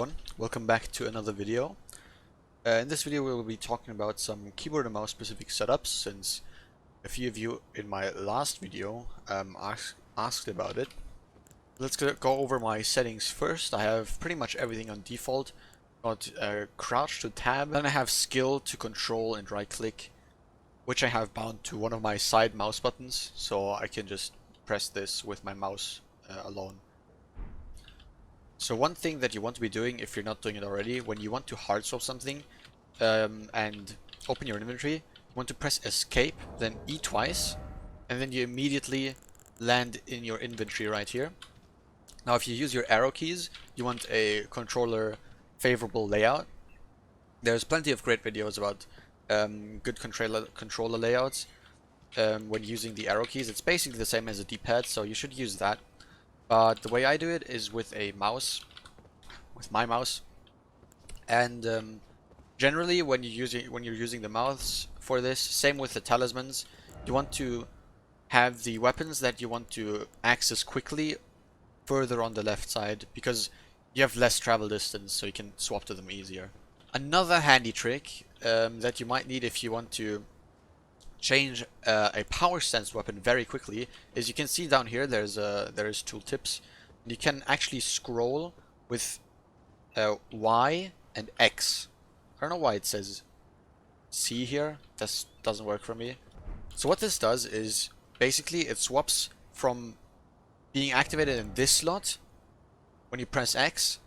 everyone, welcome back to another video. In this video we will be talking about some keyboard and mouse specific setups, since a few of you in my last video asked about it. Let's go over my settings first. I have pretty much everything on default. Got crouch to tab, then I have skill to control and right click, which I have bound to one of my side mouse buttons, so I can just press this with my mouse alone. So one thing that you want to be doing, if you're not doing it already, when you want to hard swap something and open your inventory, you want to press escape, then E twice, and then you immediately land in your inventory right here. Now if you use your arrow keys, you want a controller favorable layout. There's plenty of great videos about good controller layouts when using the arrow keys. It's basically the same as a D-pad, so you should use that. But the way I do it is with a mouse, with my mouse, and generally when you're using the mouse for this, same with the talismans, you want to have the weapons that you want to access quickly further on the left side, because you have less travel distance, so you can swap to them easier. Another handy trick that you might need if you want to change a power stance weapon very quickly is, you can see down here there's tooltips. You can actually scroll with Y and X. I don't know why it says C here. This doesn't work for me. So what this does is basically it swaps from being activated in this slot when you press X,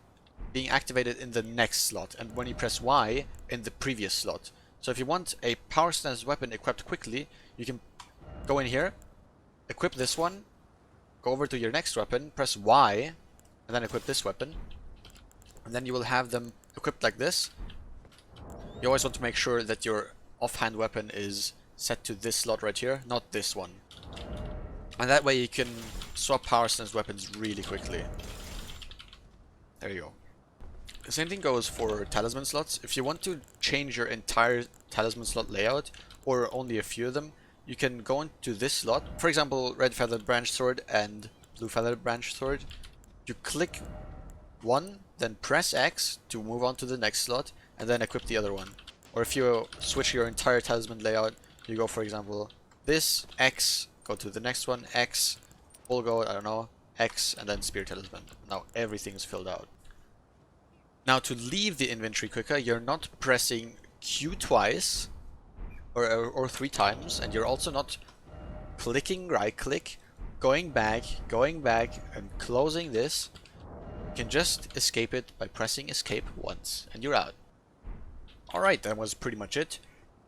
being activated in the next slot, and when you press Y, in the previous slot. So if you want a power stance weapon equipped quickly, you can go in here, equip this one, go over to your next weapon, press Y, and then equip this weapon. And then you will have them equipped like this. You always want to make sure that your offhand weapon is set to this slot right here, not this one. And that way you can swap power stance weapons really quickly. There you go. The same thing goes for talisman slots. If you want to change your entire talisman slot layout, or only a few of them, you can go into this slot. For example, red feathered branch sword and blue feathered branch sword. You click one, then press X to move on to the next slot, and then equip the other one. Or if you switch your entire talisman layout, you go, for example, this, X, go to the next one, X, full go, I don't know, X, and then spear talisman. Now everything's filled out. Now to leave the inventory quicker, you're not pressing Q twice or 3 times, and you're also not clicking right click, going back, and closing this. You can just escape it by pressing escape once, and you're out. Alright, that was pretty much it.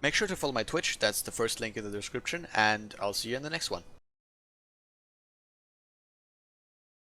Make sure to follow my Twitch, that's the first link in the description, and I'll see you in the next one.